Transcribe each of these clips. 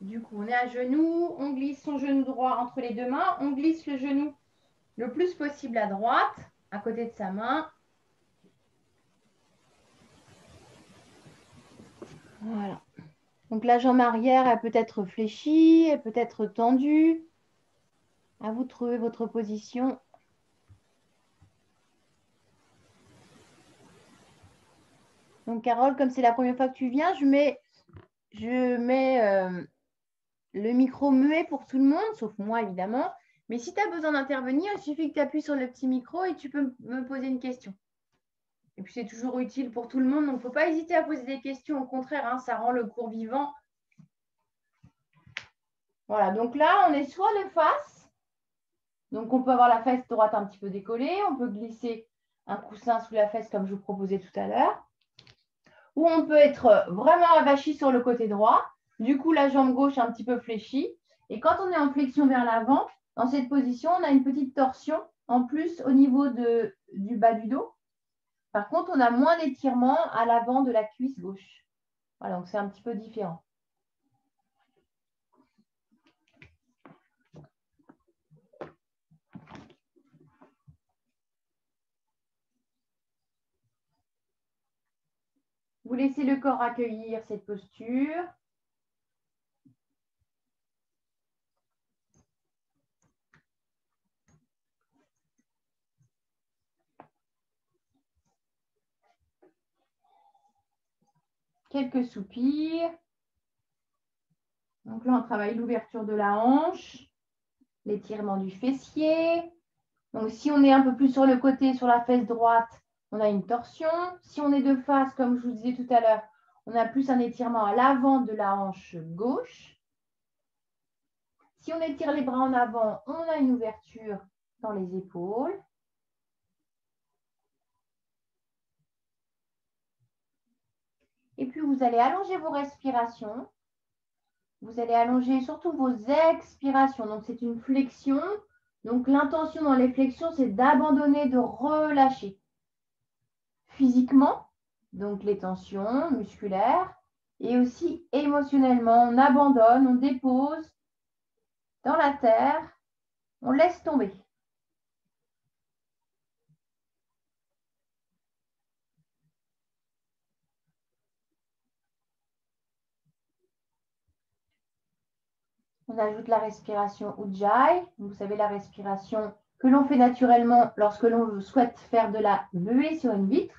Du coup, on est à genoux, on glisse son genou droit entre les deux mains, on glisse le genou le plus possible à droite, à côté de sa main. Voilà. Donc la jambe arrière, elle peut être fléchie, elle peut être tendue. À vous de trouver votre position. Donc Carole, comme c'est la première fois que tu viens, je mets le micro muet pour tout le monde, sauf moi évidemment. Mais si tu as besoin d'intervenir, il suffit que tu appuies sur le petit micro et tu peux me poser une question. Et puis c'est toujours utile pour tout le monde, donc il ne faut pas hésiter à poser des questions. Au contraire, hein, ça rend le cours vivant. Voilà, donc là, on est soit de face. Donc on peut avoir la fesse droite un petit peu décollée. On peut glisser un coussin sous la fesse comme je vous proposais tout à l'heure. Ou on peut être vraiment avachi sur le côté droit. Du coup, la jambe gauche un petit peu fléchie. Et quand on est en flexion vers l'avant, dans cette position, on a une petite torsion en plus au niveau du bas du dos. Par contre, on a moins d'étirement à l'avant de la cuisse gauche. Voilà, donc c'est un petit peu différent. Vous laissez le corps accueillir cette posture. Quelques soupirs. Donc là, on travaille l'ouverture de la hanche, l'étirement du fessier. Donc si on est un peu plus sur le côté, sur la fesse droite, on a une torsion. Si on est de face, comme je vous disais tout à l'heure, on a plus un étirement à l'avant de la hanche gauche. Si on étire les bras en avant, on a une ouverture dans les épaules. Et puis, vous allez allonger vos respirations. Vous allez allonger surtout vos expirations. Donc, c'est une flexion. Donc, l'intention dans les flexions, c'est d'abandonner, de relâcher. Physiquement, donc les tensions musculaires, et aussi émotionnellement, on abandonne, on dépose dans la terre, on laisse tomber. On ajoute la respiration Ujjayi. Vous savez, la respiration que l'on fait naturellement lorsque l'on souhaite faire de la buée sur une vitre.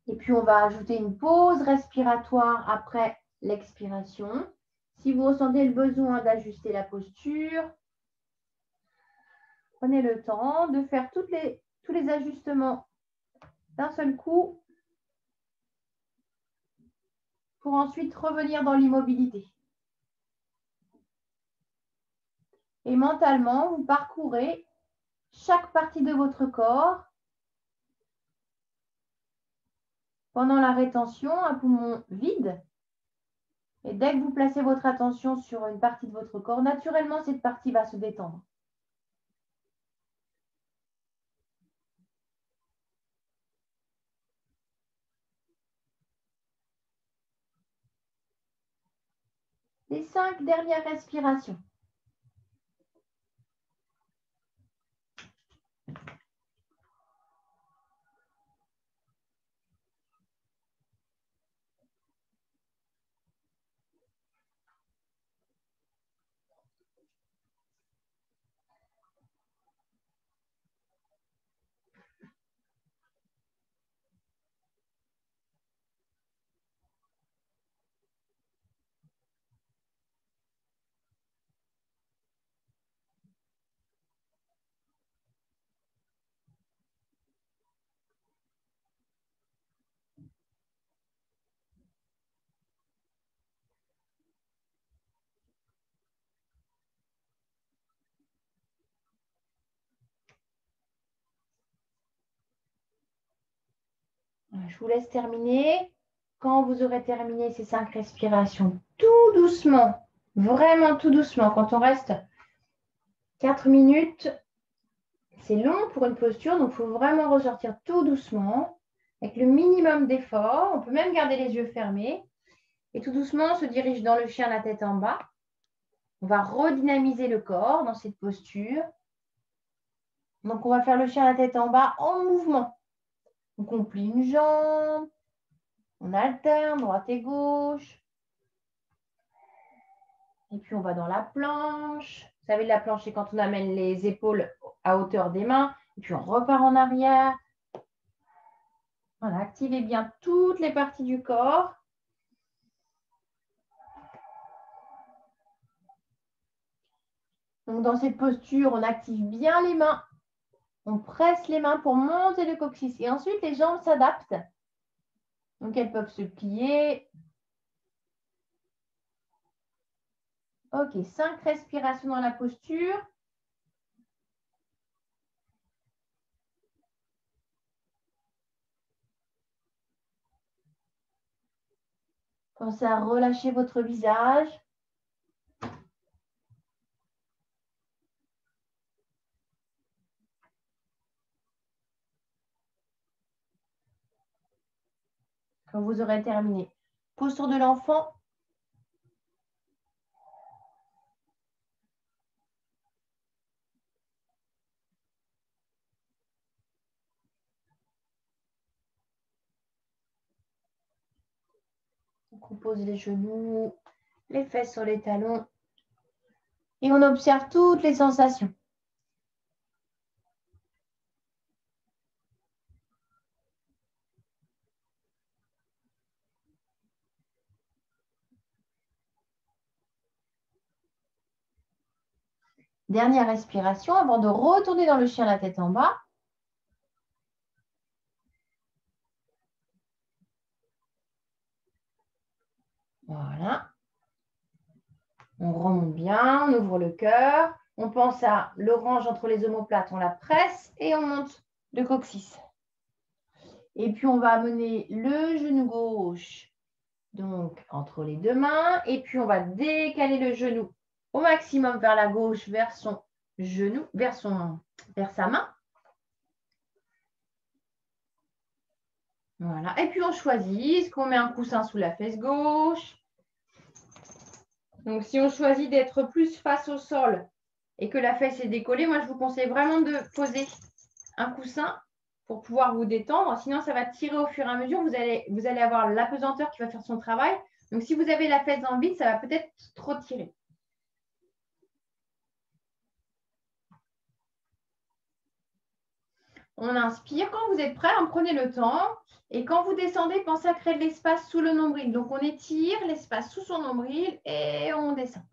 Et puis, on va ajouter une pause respiratoire après l'expiration. Si vous ressentez le besoin d'ajuster la posture, prenez le temps de faire tous les ajustements d'un seul coup pour ensuite revenir dans l'immobilité. Et mentalement, vous parcourez chaque partie de votre corps pendant la rétention, un poumon vide. Et dès que vous placez votre attention sur une partie de votre corps, naturellement, cette partie va se détendre. Les 5 dernières respirations. Je vous laisse terminer. Quand vous aurez terminé ces 5 respirations, tout doucement, vraiment tout doucement, quand on reste 4 minutes, c'est long pour une posture, donc il faut vraiment ressortir tout doucement, avec le minimum d'effort. On peut même garder les yeux fermés. Et tout doucement, on se dirige dans le chien, la tête en bas. On va redynamiser le corps dans cette posture. Donc, on va faire le chien, la tête en bas en mouvement. Donc, on plie une jambe, on alterne droite et gauche. Et puis, on va dans la planche. Vous savez, la planche, c'est quand on amène les épaules à hauteur des mains. Et puis, on repart en arrière. Voilà, activez bien toutes les parties du corps. Donc, dans cette posture, on active bien les mains. On presse les mains pour monter le coccyx. Et ensuite, les jambes s'adaptent. Donc, elles peuvent se plier. Ok, 5 respirations dans la posture. Pensez à relâcher votre visage. Quand vous aurez terminé. Posture de l'enfant. On pose les genoux, les fesses sur les talons. Et on observe toutes les sensations. Dernière respiration avant de retourner dans le chien, la tête en bas. Voilà. On remonte bien, on ouvre le cœur. On pense à l'orange entre les omoplates, on la presse et on monte le coccyx. Et puis, on va amener le genou gauche donc entre les deux mains. Et puis, on va décaler le genou au maximum vers la gauche, vers son genou, vers sa main. Voilà. Et puis, on choisit, est-ce qu'on met un coussin sous la fesse gauche? Donc, si on choisit d'être plus face au sol et que la fesse est décollée, moi, je vous conseille vraiment de poser un coussin pour pouvoir vous détendre. Sinon, ça va tirer au fur et à mesure. Vous allez avoir l'apesanteur qui va faire son travail. Donc, si vous avez la fesse dans le vide, ça va peut-être trop tirer. On inspire. Quand vous êtes prêt, prenez le temps. Et quand vous descendez, pensez à créer de l'espace sous le nombril. Donc, on étire l'espace sous son nombril et on descend.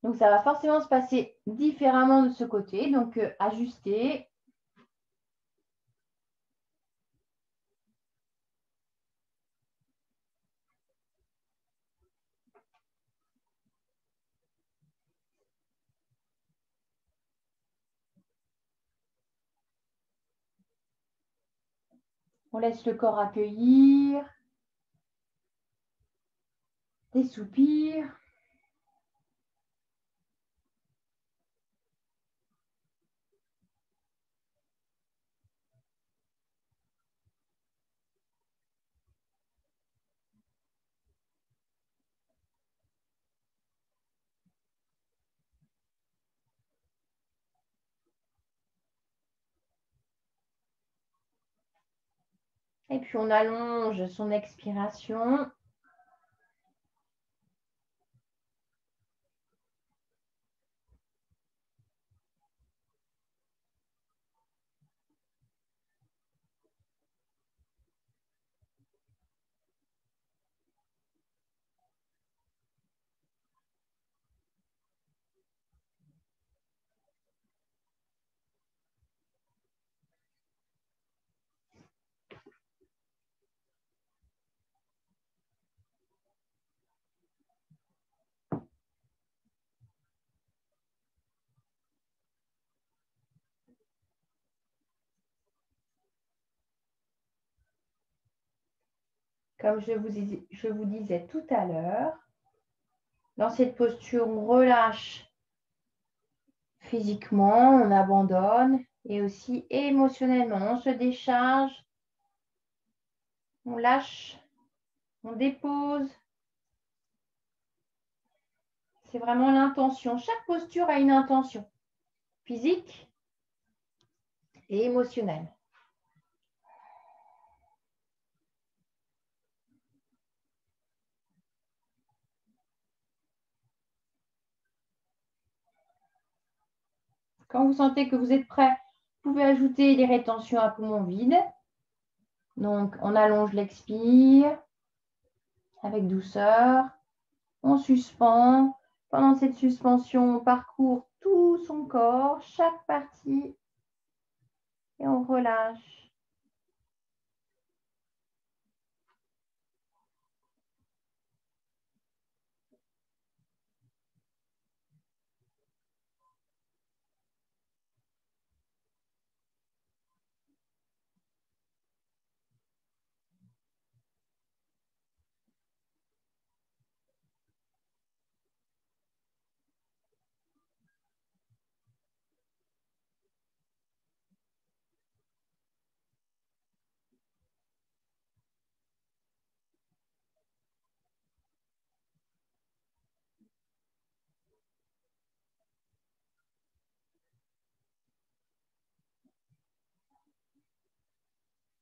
Donc, ça va forcément se passer différemment de ce côté. Donc, ajuster. On laisse le corps accueillir. Des soupirs. Et puis, on allonge son expiration. Comme je vous disais tout à l'heure, dans cette posture, on relâche physiquement, on abandonne et aussi émotionnellement, on se décharge, on lâche, on dépose. C'est vraiment l'intention. Chaque posture a une intention physique et émotionnelle. Quand vous sentez que vous êtes prêt, vous pouvez ajouter les rétentions à poumon vide. Donc, on allonge l'expire avec douceur. On suspend. Pendant cette suspension, on parcourt tout son corps, chaque partie, et on relâche.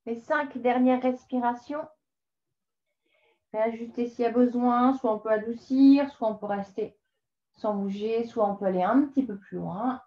Les 5 dernières respirations. Ajuster s'il y a besoin, soit on peut adoucir, soit on peut rester sans bouger, soit on peut aller un petit peu plus loin.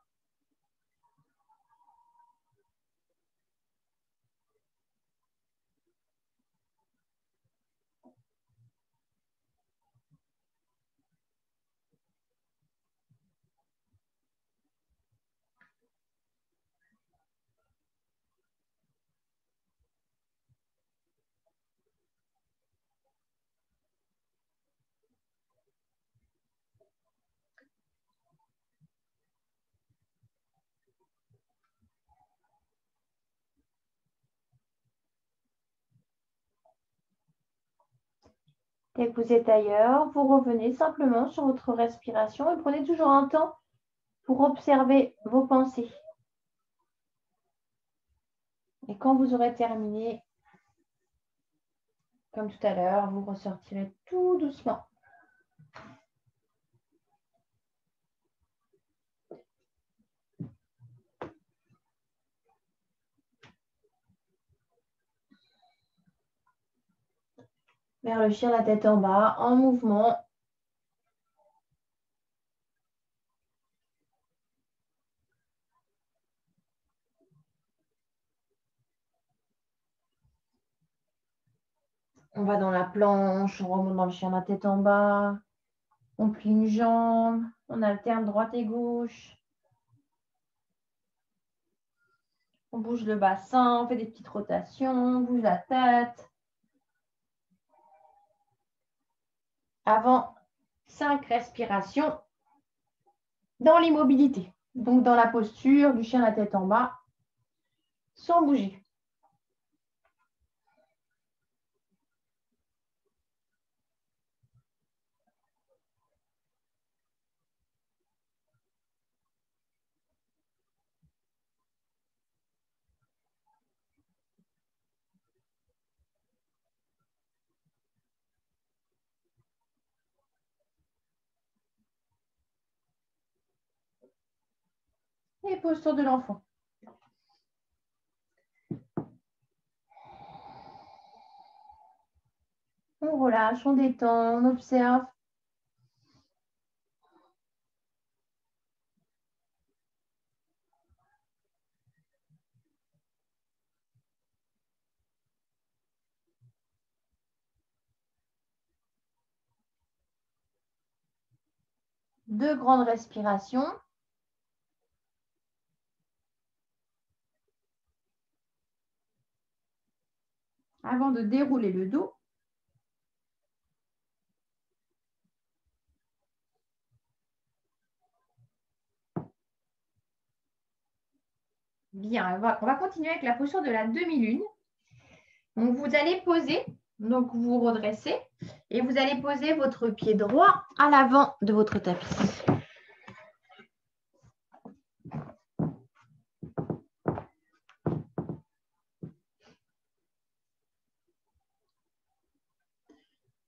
Dès que vous êtes ailleurs, vous revenez simplement sur votre respiration et prenez toujours un temps pour observer vos pensées. Et quand vous aurez terminé, comme tout à l'heure, vous ressortirez tout doucement. Vers le chien, la tête en bas, en mouvement. On va dans la planche, on remonte dans le chien, la tête en bas. On plie une jambe, on alterne droite et gauche. On bouge le bassin, on fait des petites rotations, on bouge la tête. Avant 5 respirations dans l'immobilité. Donc dans la posture du chien la tête en bas, sans bouger. Et posture de l'enfant. On relâche, on détend, on observe. Deux grandes respirations. Avant de dérouler le dos. Bien, on va continuer avec la posture de la demi-lune. Donc, vous allez poser Donc, vous vous redressez et vous allez poser votre pied droit à l'avant de votre tapis.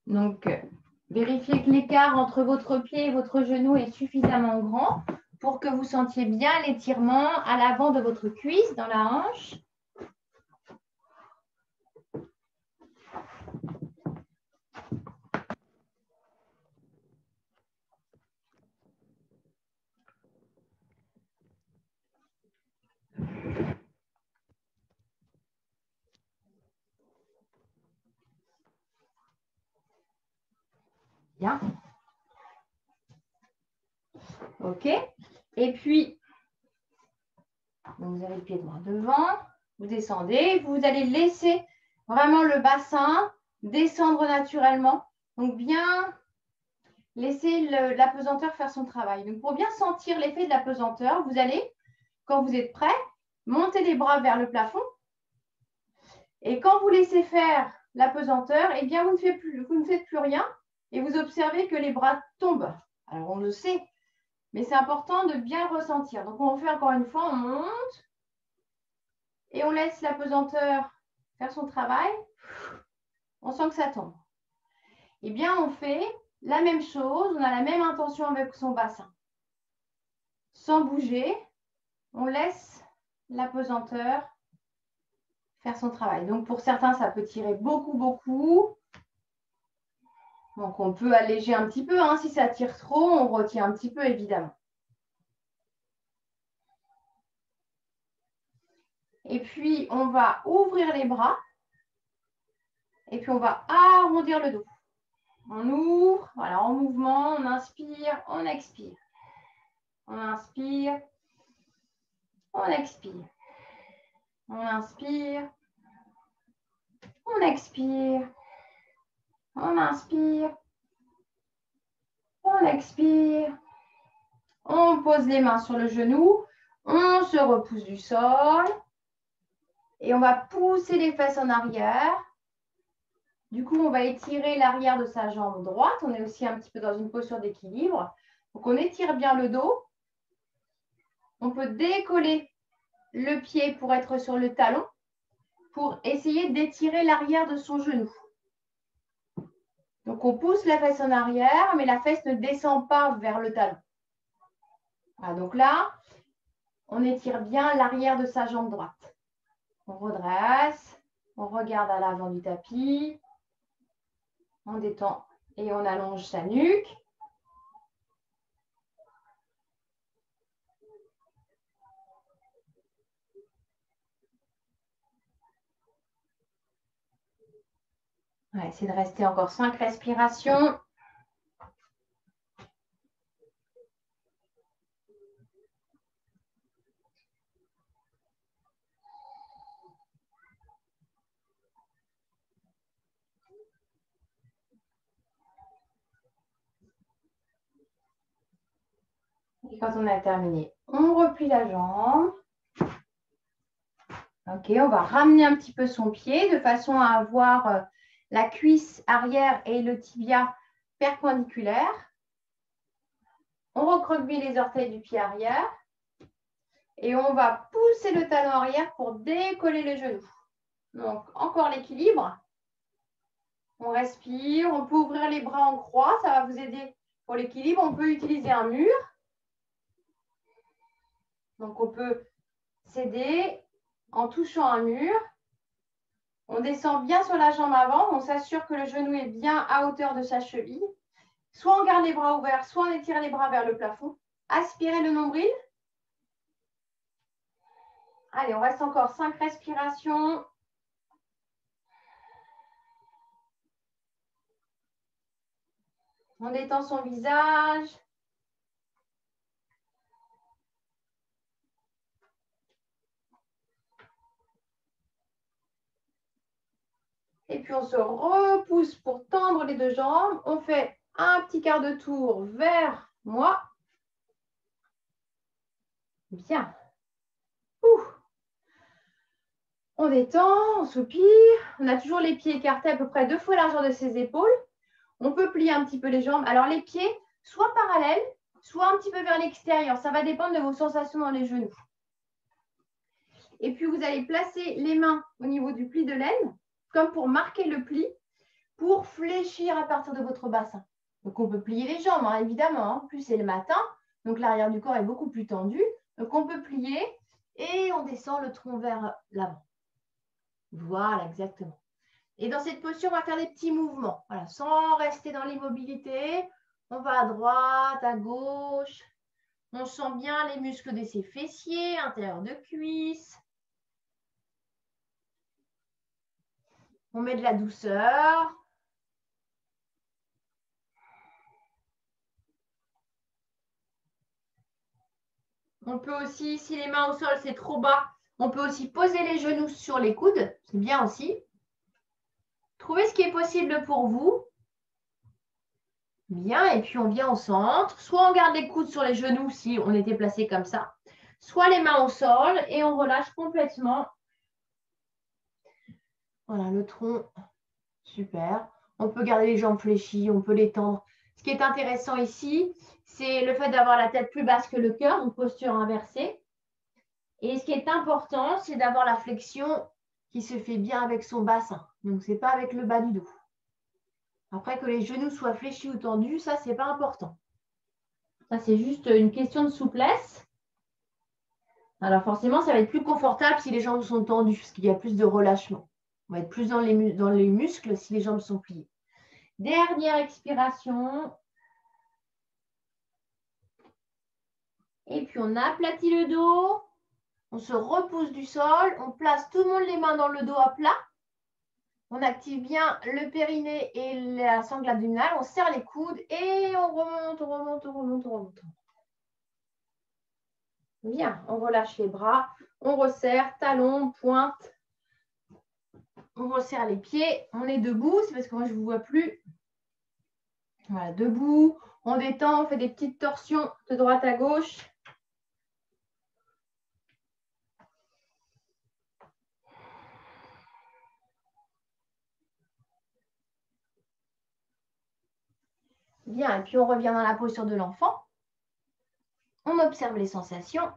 Donc, vérifiez que l'écart entre votre pied et votre genou est suffisamment grand pour que vous sentiez bien l'étirement à l'avant de votre cuisse dans la hanche. Bien. OK. Et puis, vous avez le pied droit devant, vous descendez, vous allez laisser vraiment le bassin descendre naturellement. Donc, bien laisser la pesanteur faire son travail. Donc, pour bien sentir l'effet de la pesanteur, vous allez, quand vous êtes prêt, monter les bras vers le plafond. Et quand vous laissez faire la pesanteur, eh bien, vous ne faites plus rien et vous observez que les bras tombent. Alors, on le sait, mais c'est important de bien le ressentir. Donc, on fait encore une fois, on monte et on laisse la pesanteur faire son travail. On sent que ça tombe. Eh bien, on fait la même chose, on a la même intention avec son bassin. Sans bouger, on laisse la pesanteur faire son travail. Donc, pour certains, ça peut tirer beaucoup, beaucoup. Donc, on peut alléger un petit peu. Hein. Si ça tire trop, on retient un petit peu, évidemment. Et puis, on va ouvrir les bras. Et puis, on va arrondir le dos. On ouvre, voilà, en mouvement, on inspire, on expire. On inspire, on expire. On inspire, on expire. On inspire, on expire. On pose les mains sur le genou. On se repousse du sol. Et on va pousser les fesses en arrière. Du coup, on va étirer l'arrière de sa jambe droite. On est aussi un petit peu dans une posture d'équilibre. Donc, on étire bien le dos. On peut décoller le pied pour être sur le talon, pour essayer d'étirer l'arrière de son genou. Donc, on pousse la fesse en arrière, mais la fesse ne descend pas vers le talon. Voilà, donc là, on étire bien l'arrière de sa jambe droite. On redresse, on regarde à l'avant du tapis, on détend et on allonge sa nuque. On va essayer de rester encore 5 respirations. Et quand on a terminé, on replie la jambe. Ok, on va ramener un petit peu son pied de façon à avoir la cuisse arrière et le tibia perpendiculaires. On recroqueville les orteils du pied arrière. Et on va pousser le talon arrière pour décoller les genoux. Donc, encore l'équilibre. On respire, on peut ouvrir les bras en croix, ça va vous aider pour l'équilibre. On peut utiliser un mur. Donc, on peut s'aider en touchant un mur. On descend bien sur la jambe avant. On s'assure que le genou est bien à hauteur de sa cheville. Soit on garde les bras ouverts, soit on étire les bras vers le plafond. Aspirez le nombril. Allez, on reste encore 5 respirations. On détend son visage. Et puis, on se repousse pour tendre les deux jambes. On fait un petit quart de tour vers moi. Bien. Ouh. On détend, on soupire. On a toujours les pieds écartés à peu près 2 fois la largeur de ses épaules. On peut plier un petit peu les jambes. Alors, les pieds, soit parallèles, soit un petit peu vers l'extérieur. Ça va dépendre de vos sensations dans les genoux. Et puis, vous allez placer les mains au niveau du pli de l'aine, comme pour marquer le pli, pour fléchir à partir de votre bassin. Donc, on peut plier les jambes, hein, évidemment. En plus, c'est le matin, donc l'arrière du corps est beaucoup plus tendu. Donc, on peut plier et on descend le tronc vers l'avant. Voilà, exactement. Et dans cette posture, on va faire des petits mouvements. Voilà, sans rester dans l'immobilité. On va à droite, à gauche. On sent bien les muscles de ses fessiers, intérieur de cuisse. On met de la douceur. On peut aussi, si les mains au sol, c'est trop bas, on peut aussi poser les genoux sur les coudes. C'est bien aussi. Trouvez ce qui est possible pour vous. Bien, et puis on vient au centre. Soit on garde les coudes sur les genoux si on était placé comme ça. Soit les mains au sol et on relâche complètement. Voilà, le tronc. Super. On peut garder les jambes fléchies, on peut les tendre. Ce qui est intéressant ici, c'est le fait d'avoir la tête plus basse que le cœur, donc posture inversée. Et ce qui est important, c'est d'avoir la flexion qui se fait bien avec son bassin. Donc, ce n'est pas avec le bas du dos. Après, que les genoux soient fléchis ou tendus, ça, ce n'est pas important. Ça, c'est juste une question de souplesse. Alors, forcément, ça va être plus confortable si les jambes sont tendues, parce qu'il y a plus de relâchement. On va être plus dans les muscles si les jambes sont pliées. Dernière expiration. Et puis, on aplatit le dos. On se repousse du sol. On place tout le monde les mains dans le dos à plat. On active bien le périnée et la sangle abdominale. On serre les coudes et on remonte, on remonte, on remonte, on remonte. Bien, on relâche les bras. On resserre, talon, pointe. On resserre les pieds. On est debout. C'est parce que moi, je ne vous vois plus. Voilà, debout. On détend. On fait des petites torsions de droite à gauche. Bien, et puis on revient dans la posture de l'enfant. On observe les sensations.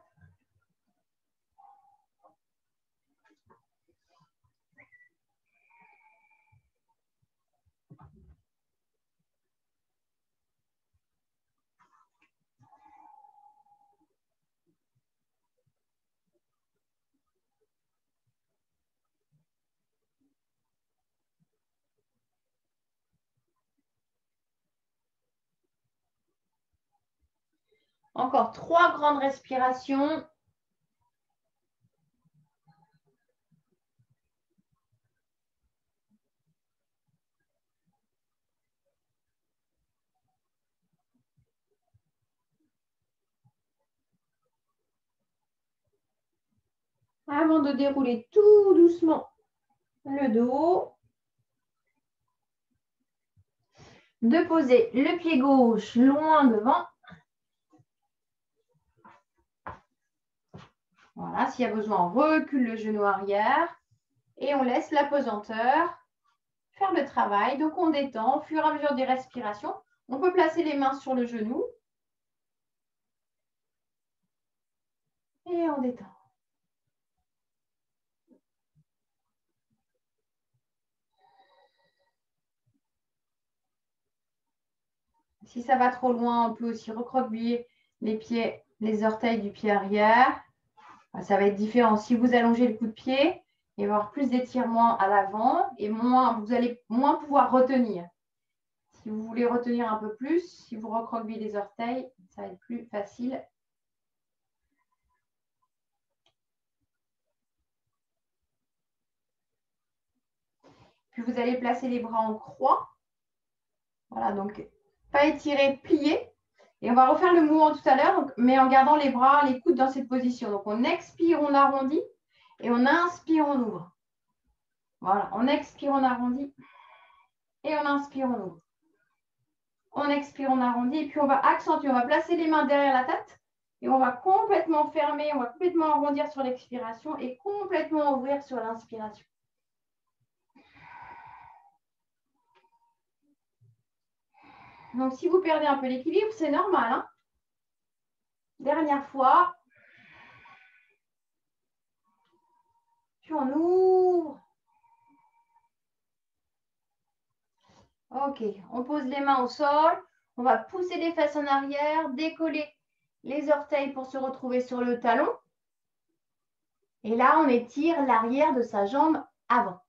Encore 3 grandes respirations. Avant de dérouler tout doucement le dos. De poser le pied gauche loin devant. Voilà, s'il y a besoin, on recule le genou arrière et on laisse la pesanteur faire le travail. Donc, on détend au fur et à mesure des respirations. On peut placer les mains sur le genou et on détend. Si ça va trop loin, on peut aussi recroqueviller les pieds, les orteils du pied arrière. Ça va être différent. Si vous allongez le coup de pied, il va y avoir plus d'étirement à l'avant et vous allez moins pouvoir retenir. Si vous voulez retenir un peu plus, si vous recroquevillez les orteils, ça va être plus facile. Puis vous allez placer les bras en croix. Voilà, donc pas étirer, plier. Et on va refaire le mouvement tout à l'heure, mais en gardant les bras, les coudes dans cette position. Donc on expire, on arrondit. Et on inspire, on ouvre. Voilà, on expire, on arrondit. Et on inspire, on ouvre. On expire, on arrondit. Et puis on va accentuer, on va placer les mains derrière la tête. Et on va complètement fermer, on va complètement arrondir sur l'expiration et complètement ouvrir sur l'inspiration. Donc, si vous perdez un peu l'équilibre, c'est normal, hein. Dernière fois. Puis on ouvre. Ok, on pose les mains au sol. On va pousser les fesses en arrière, décoller les orteils pour se retrouver sur le talon. Et là, on étire l'arrière de sa jambe avant.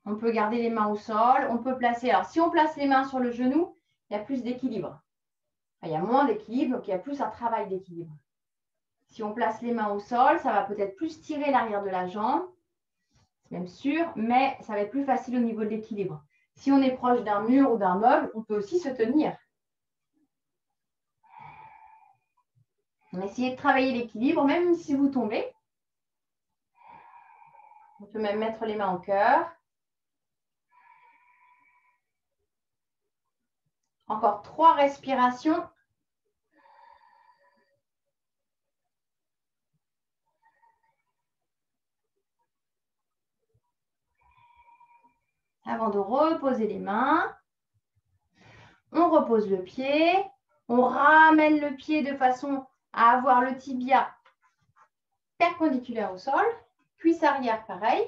On peut garder les mains au sol. On peut placer. Alors, si on place les mains sur le genou, il y a plus d'équilibre. Il y a moins d'équilibre, donc il y a plus un travail d'équilibre. Si on place les mains au sol, ça va peut-être plus tirer l'arrière de la jambe. C'est même sûr, mais ça va être plus facile au niveau de l'équilibre. Si on est proche d'un mur ou d'un meuble, on peut aussi se tenir. On va essayer de travailler l'équilibre, même si vous tombez. On peut même mettre les mains au cœur. Encore 3 respirations. Avant de reposer les mains. On repose le pied. On ramène le pied de façon à avoir le tibia perpendiculaire au sol. Cuisse arrière, pareil.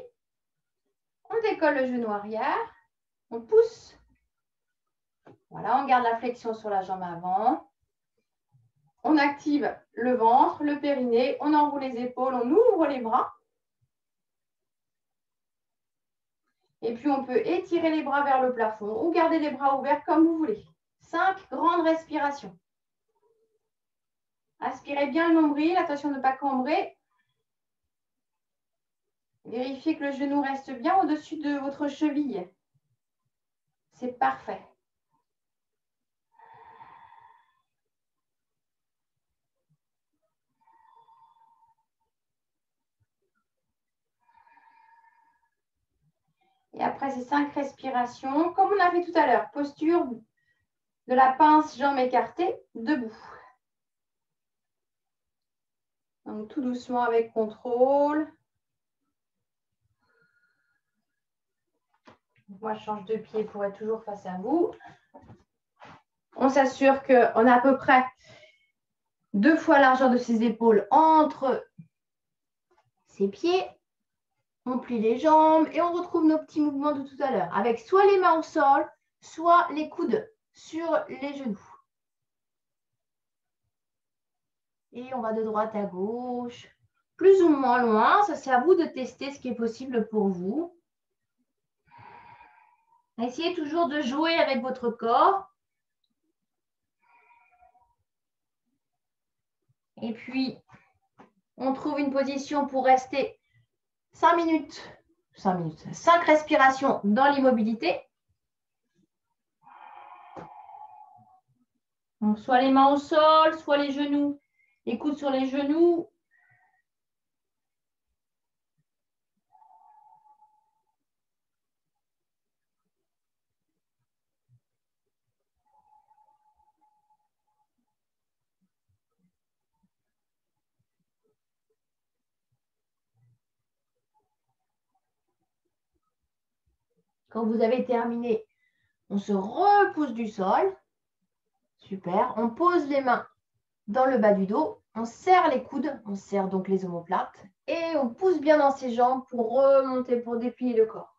On décolle le genou arrière. On pousse. Voilà, on garde la flexion sur la jambe avant. On active le ventre, le périnée. On enroule les épaules. On ouvre les bras. Et puis, on peut étirer les bras vers le plafond ou garder les bras ouverts comme vous voulez. 5 grandes respirations. Aspirez bien le nombril. Attention de ne pas cambrer. Vérifiez que le genou reste bien au-dessus de votre cheville. C'est parfait. Et après ces 5 respirations, comme on a fait tout à l'heure, posture de la pince, jambes écartées, debout. Donc tout doucement avec contrôle. Moi, je change de pied pour être toujours face à vous. On s'assure qu'on a à peu près 2 fois la largeur de ses épaules entre ses pieds. On plie les jambes et on retrouve nos petits mouvements de tout à l'heure avec soit les mains au sol, soit les coudes sur les genoux. Et on va de droite à gauche, plus ou moins loin. Ça, c'est à vous de tester ce qui est possible pour vous. Essayez toujours de jouer avec votre corps. Et puis, on trouve une position pour rester 5 minutes. 5 respirations dans l'immobilité. Donc, soit les mains au sol, soit les genoux. Les coudes sur les genoux. Quand vous avez terminé, on se repousse du sol. Super. On pose les mains dans le bas du dos. On serre les coudes. On serre donc les omoplates. Et on pousse bien dans ses jambes pour remonter, pour déplier le corps.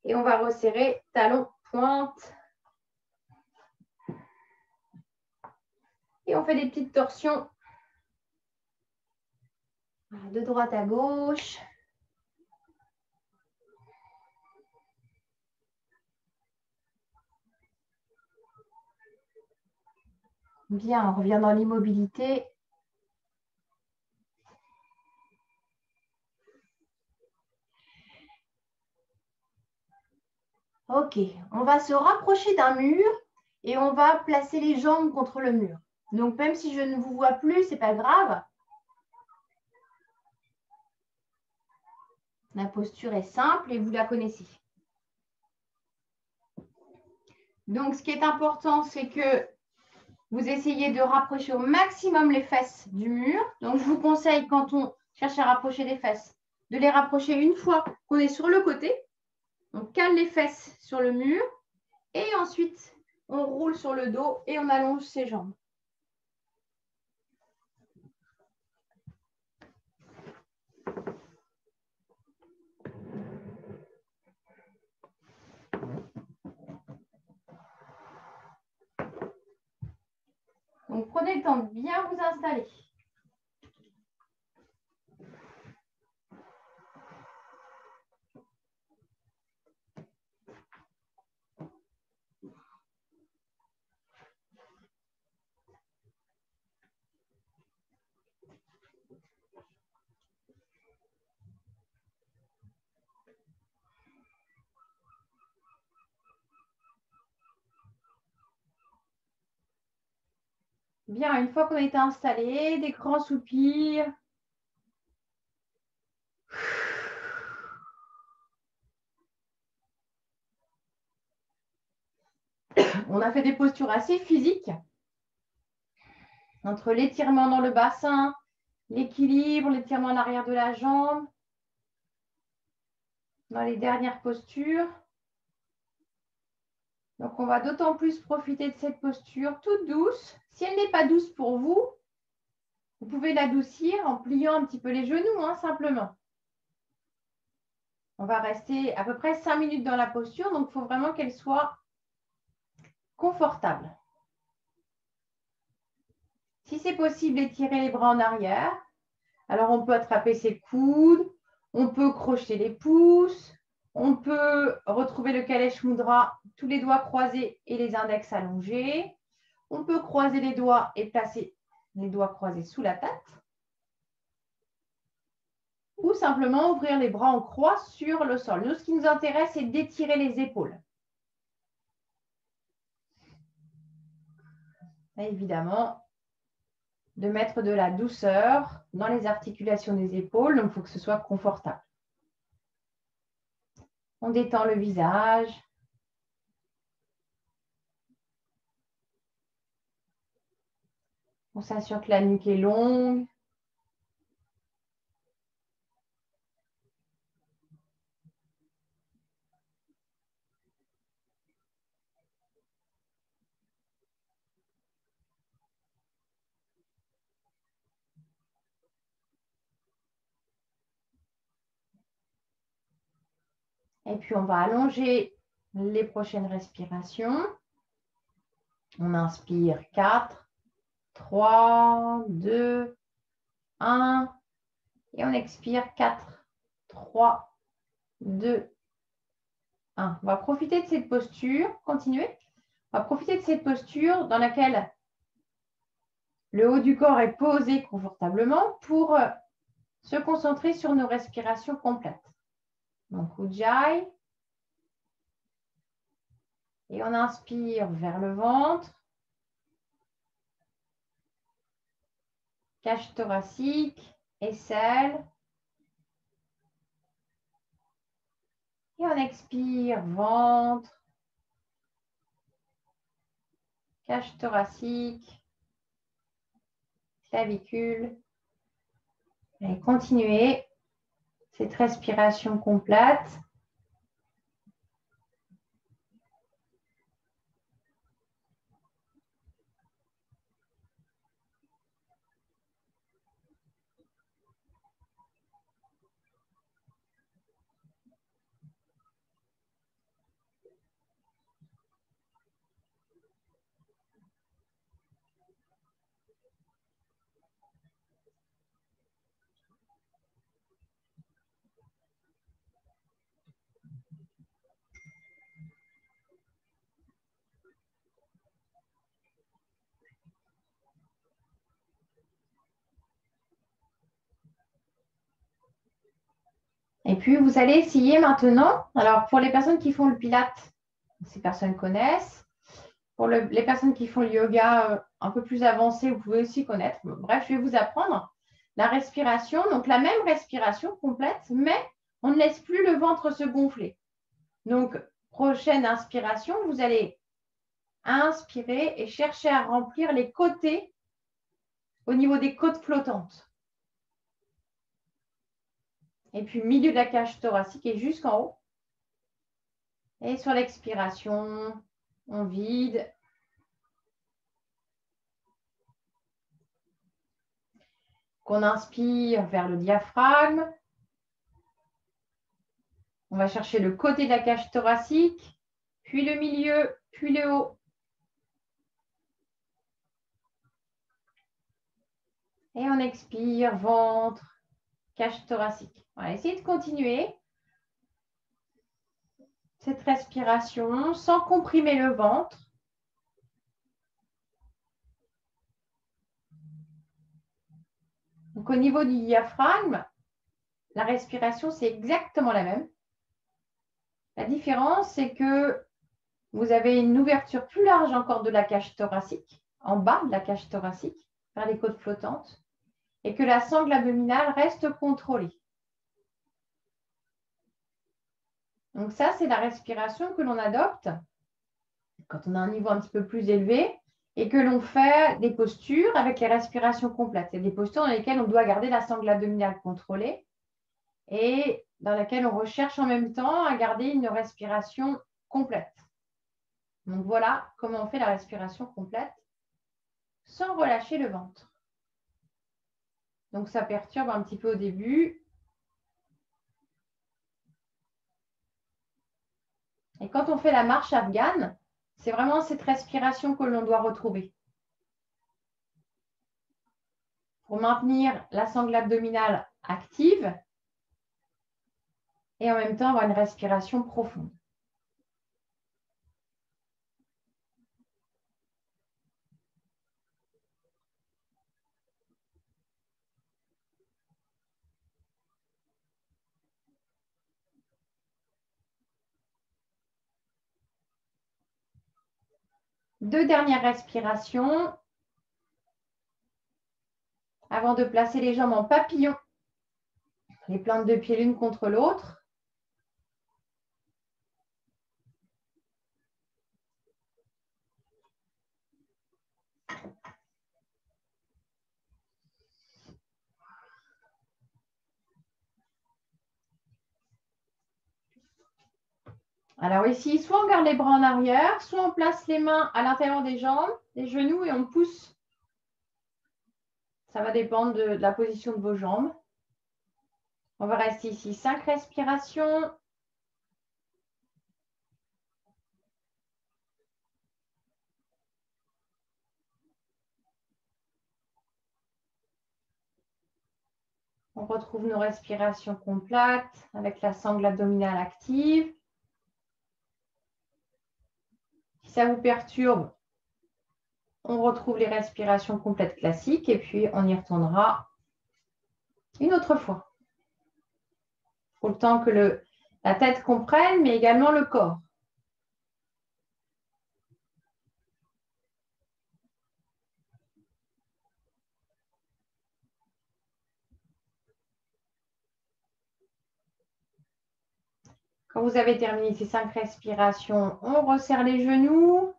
Et on va resserrer talon, pointe. Et on fait des petites torsions de droite à gauche. Bien, on revient dans l'immobilité. Ok, on va se rapprocher d'un mur et on va placer les jambes contre le mur. Donc, même si je ne vous vois plus, ce n'est pas grave. La posture est simple et vous la connaissez. Donc, ce qui est important, c'est que vous essayez de rapprocher au maximum les fesses du mur. Donc, je vous conseille, quand on cherche à rapprocher les fesses, de les rapprocher une fois qu'on est sur le côté. On cale les fesses sur le mur et ensuite, on roule sur le dos et on allonge ses jambes. Donc, prenez le temps de bien vous installer. Bien, une fois qu'on a été installé, des grands soupirs. On a fait des postures assez physiques. Entre l'étirement dans le bassin, l'équilibre, l'étirement à l'arrière de la jambe. Dans les dernières postures. Donc, on va d'autant plus profiter de cette posture toute douce. Si elle n'est pas douce pour vous, vous pouvez l'adoucir en pliant un petit peu les genoux, hein, simplement. On va rester à peu près 5 minutes dans la posture, donc il faut vraiment qu'elle soit confortable. Si c'est possible, étirer les bras en arrière. Alors, on peut attraper ses coudes, on peut crocheter les pouces, on peut retrouver le Kalesh Mudra, tous les doigts croisés et les index allongés. On peut croiser les doigts et placer les doigts croisés sous la tête. Ou simplement ouvrir les bras en croix sur le sol. Nous, ce qui nous intéresse, c'est d'étirer les épaules. Et évidemment, de mettre de la douceur dans les articulations des épaules. Donc, il faut que ce soit confortable. On détend le visage. On s'assure que la nuque est longue. Et puis, on va allonger les prochaines respirations. On inspire 4, 3, 2, 1. Et on expire 4, 3, 2, 1. On va profiter de cette posture. Continuez. On va profiter de cette posture dans laquelle le haut du corps est posé confortablement pour se concentrer sur nos respirations complètes. Donc, Ujjayi. Et on inspire vers le ventre. Cage thoracique, aisselle. Et on expire, ventre. Cage thoracique. Clavicule. Et continuez cette respiration complète. Et puis, vous allez essayer maintenant. Alors, pour les personnes qui font le Pilate, ces personnes connaissent. Pour les personnes qui font le yoga un peu plus avancé, vous pouvez aussi connaître. Bref, je vais vous apprendre la respiration. Donc, la même respiration complète, mais on ne laisse plus le ventre se gonfler. Donc, prochaine inspiration, vous allez Inspirez et cherchez à remplir les côtés au niveau des côtes flottantes. Et puis, milieu de la cage thoracique et jusqu'en haut. Et sur l'expiration, on vide. Qu'on inspire vers le diaphragme. On va chercher le côté de la cage thoracique, puis le milieu, puis le haut. Et on expire, ventre, cage thoracique. On va essayer de continuer cette respiration sans comprimer le ventre. Donc, au niveau du diaphragme, la respiration, c'est exactement la même. La différence, c'est que vous avez une ouverture plus large encore de la cage thoracique, en bas de la cage thoracique, vers les côtes flottantes, et que la sangle abdominale reste contrôlée. Donc ça, c'est la respiration que l'on adopte quand on a un niveau un petit peu plus élevé et que l'on fait des postures avec les respirations complètes. C'est des postures dans lesquelles on doit garder la sangle abdominale contrôlée et dans laquelle on recherche en même temps à garder une respiration complète. Donc voilà comment on fait la respiration complète sans relâcher le ventre. Donc ça perturbe un petit peu au début. Et quand on fait la marche afghane, c'est vraiment cette respiration que l'on doit retrouver. Pour maintenir la sangle abdominale active et en même temps avoir une respiration profonde. Deux dernières respirations avant de placer les jambes en papillon, les plantes de pied l'une contre l'autre. Alors ici, soit on garde les bras en arrière, soit on place les mains à l'intérieur des jambes, des genoux et on pousse. Ça va dépendre de la position de vos jambes. On va rester ici 5 respirations. On retrouve nos respirations complètes avec la sangle abdominale active. Si ça vous perturbe, on retrouve les respirations complètes classiques et puis on y retournera une autre fois. Pour le temps que la tête comprenne, mais également le corps. Quand vous avez terminé ces 5 respirations, on resserre les genoux.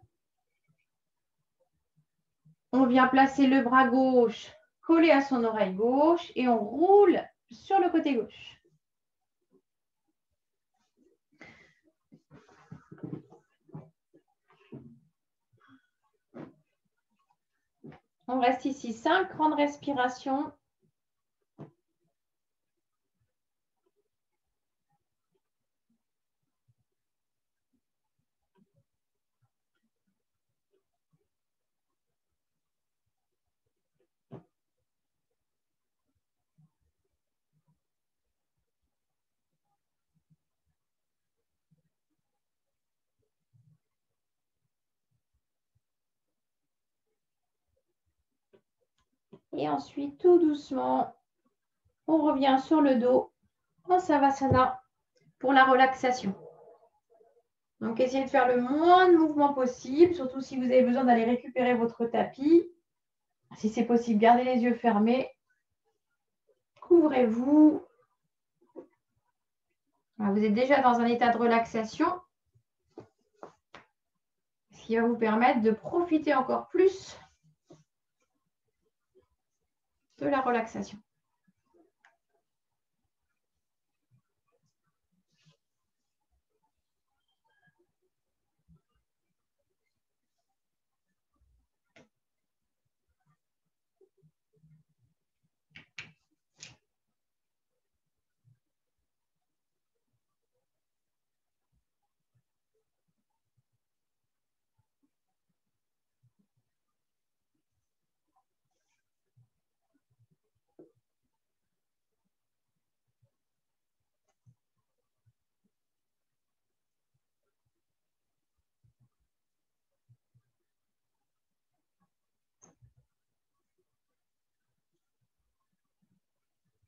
On vient placer le bras gauche collé à son oreille gauche et on roule sur le côté gauche. On reste ici 5 grandes respirations. Et ensuite, tout doucement, on revient sur le dos en Savasana pour la relaxation. Donc, essayez de faire le moins de mouvements possible, surtout si vous avez besoin d'aller récupérer votre tapis. Si c'est possible, gardez les yeux fermés. Couvrez-vous. Vous êtes déjà dans un état de relaxation. qui va vous permettre de profiter encore plus de la relaxation.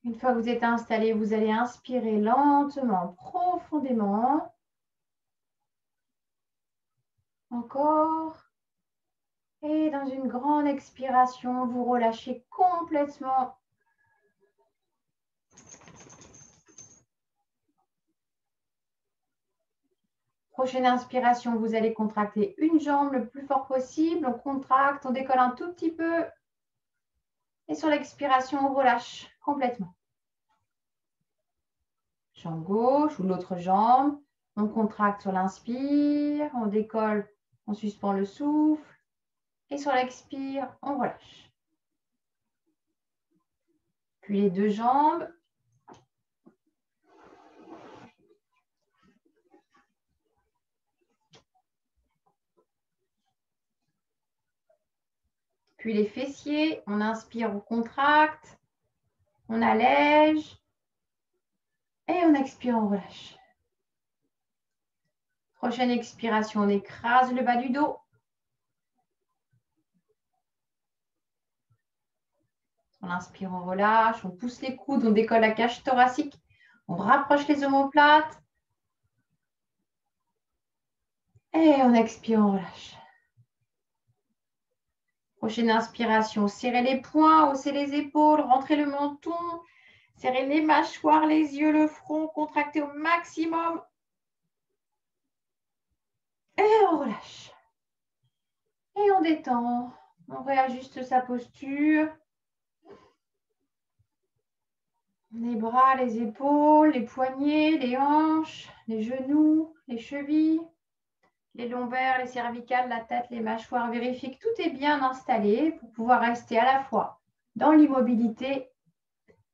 Une fois que vous êtes installé, vous allez inspirer lentement, profondément. Encore. Et dans une grande expiration, vous relâchez complètement. Prochaine inspiration, vous allez contracter une jambe le plus fort possible. On contracte, on décolle un tout petit peu. Et sur l'expiration, on relâche complètement. Jambe gauche ou l'autre jambe. On contracte sur l'inspire, on décolle, on suspend le souffle. Et sur l'expire, on relâche. Puis les deux jambes. Puis les fessiers, on inspire, on contracte, on allège et on expire, on relâche. Prochaine expiration, on écrase le bas du dos. On inspire, on relâche, on pousse les coudes, on décolle la cage thoracique, on rapproche les omoplates et on expire, on relâche. Prochaine inspiration, serrez les poings, haussez les épaules, rentrez le menton, serrez les mâchoires, les yeux, le front, contractez au maximum. Et on relâche. Et on détend. On réajuste sa posture. Les bras, les épaules, les poignets, les hanches, les genoux, les chevilles, les lombaires, les cervicales, la tête, les mâchoires. Vérifiez que tout est bien installé pour pouvoir rester à la fois dans l'immobilité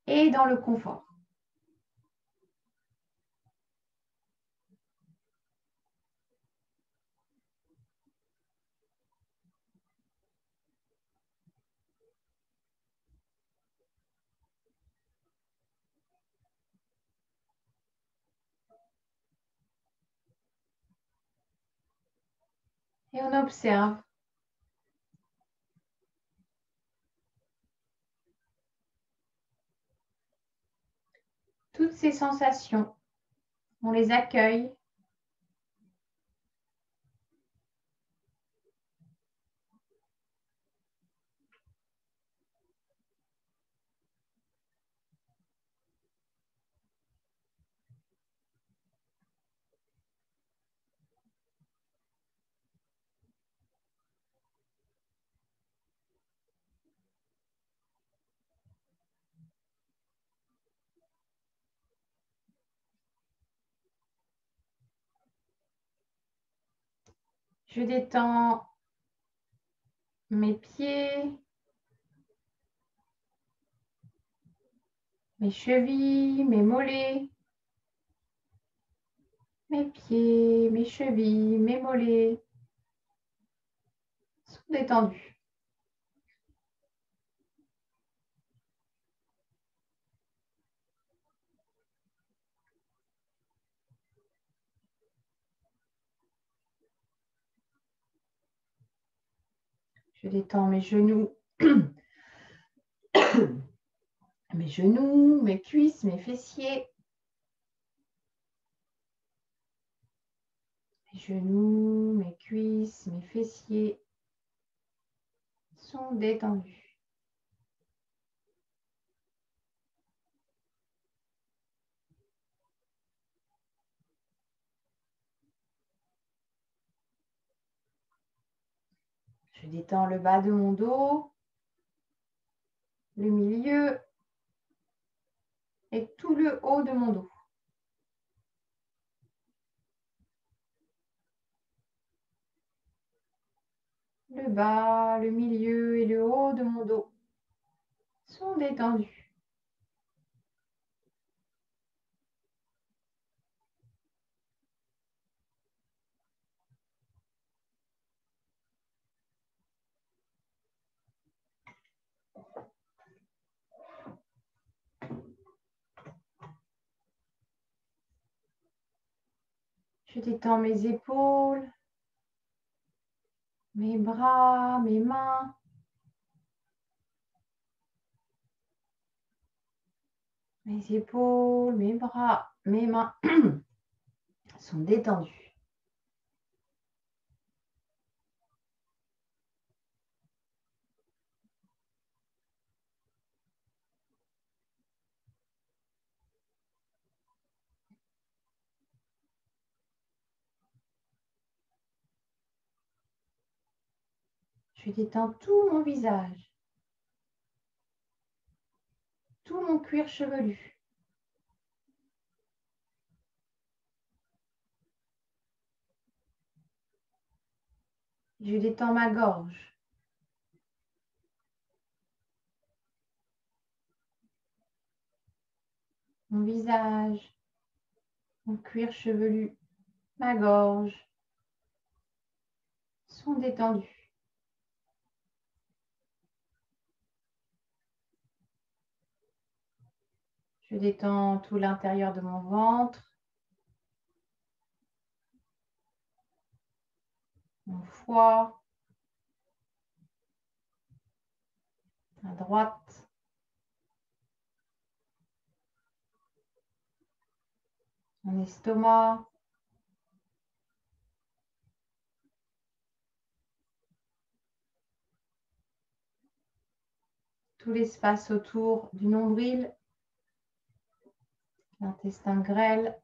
et dans le confort. Et on observe. Toutes ces sensations, on les accueille. Je détends mes pieds, mes chevilles, mes mollets, mes pieds, mes chevilles, mes mollets sont détendus. Je détends mes genoux, mes cuisses, mes fessiers. Mes genoux, mes cuisses, mes fessiers sont détendus. Je détends le bas de mon dos, le milieu et tout le haut de mon dos. Le bas, le milieu et le haut de mon dos sont détendus. Je détends mes épaules, mes bras, mes mains. Mes épaules, mes bras, mes mains sont détendus. Je détends tout mon visage, tout mon cuir chevelu. Je détends ma gorge. Mon visage, mon cuir chevelu, ma gorge sont détendus. Je détends tout l'intérieur de mon ventre, mon foie, à droite, mon estomac, tout l'espace autour du nombril, l'intestin grêle,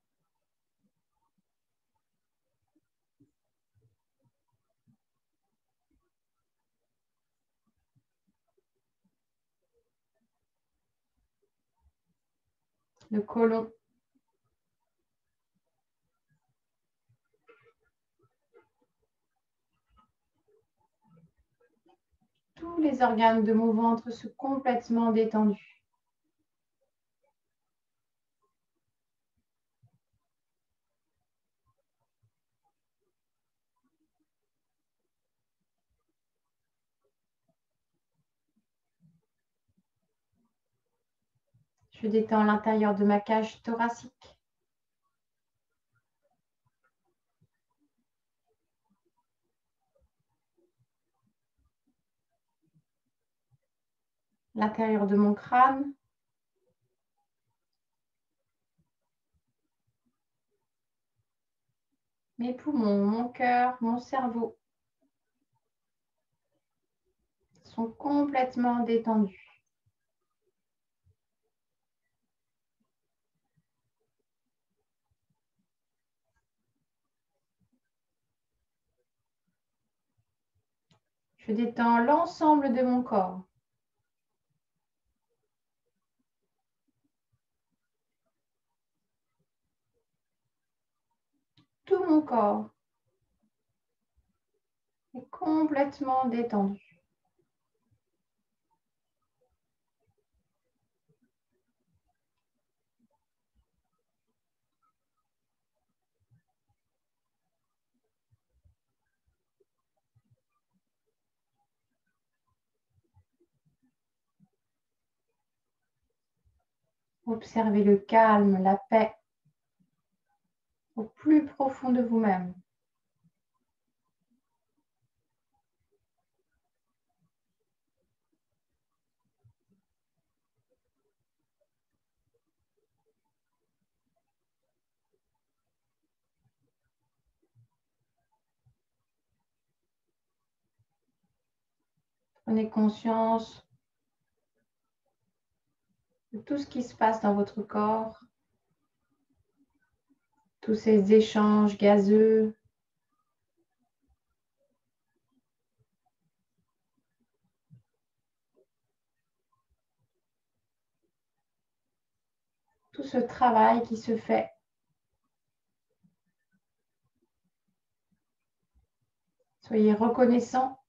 le côlon, tous les organes de mon ventre sont complètement détendus. Je détends l'intérieur de ma cage thoracique. L'intérieur de mon crâne. Mes poumons, mon cœur, mon cerveau sont complètement détendus. Je détends l'ensemble de mon corps. Tout mon corps est complètement détendu. Observez le calme, la paix au plus profond de vous-même. Prenez conscience de tout ce qui se passe dans votre corps, tous ces échanges gazeux, tout ce travail qui se fait. Soyez reconnaissants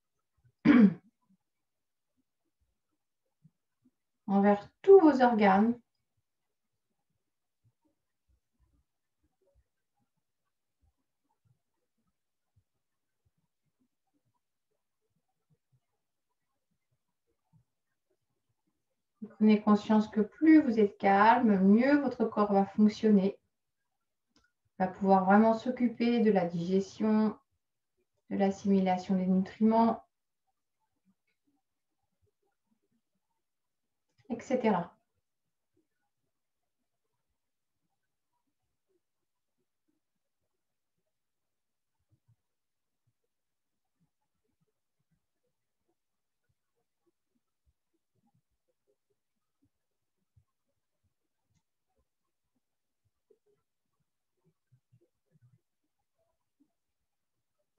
envers tous vos organes. Prenez conscience que plus vous êtes calme, mieux votre corps va fonctionner. Il va pouvoir vraiment s'occuper de la digestion, de l'assimilation des nutriments, etc.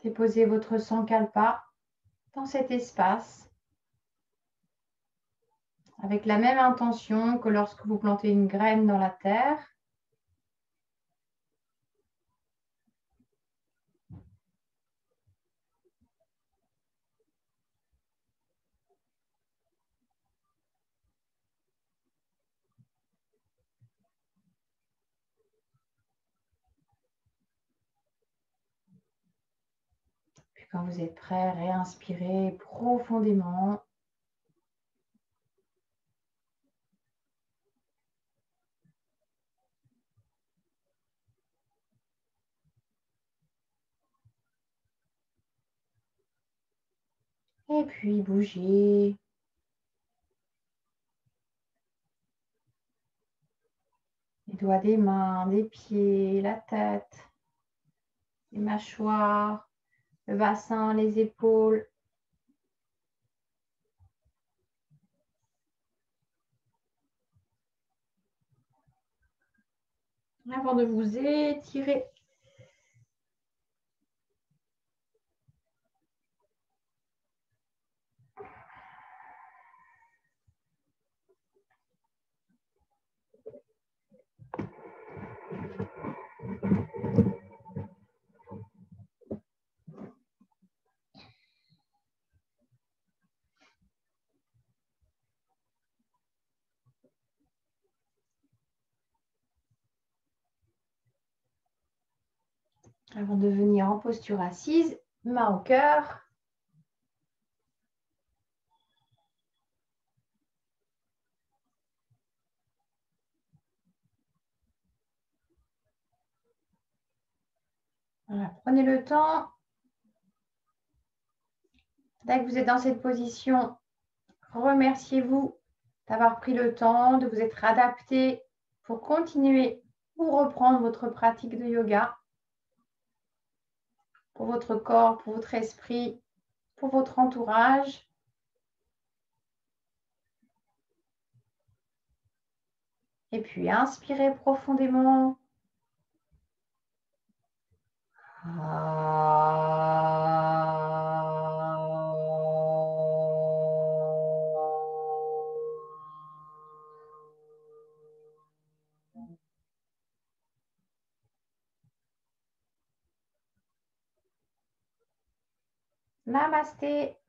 Déposez votre sankalpa dans cet espace avec la même intention que lorsque vous plantez une graine dans la terre. Puis quand vous êtes prêt, réinspirez profondément. Et puis bougez. Les doigts des mains, des pieds, la tête, les mâchoires, le bassin, les épaules. Avant de vous étirer. Avant de venir en posture assise, main au cœur. Voilà, prenez le temps. Dès que vous êtes dans cette position, remerciez-vous d'avoir pris le temps, de vous être adapté pour continuer ou reprendre votre pratique de yoga pour votre corps, pour votre esprit, pour votre entourage. Et puis, inspirez profondément. Namasté.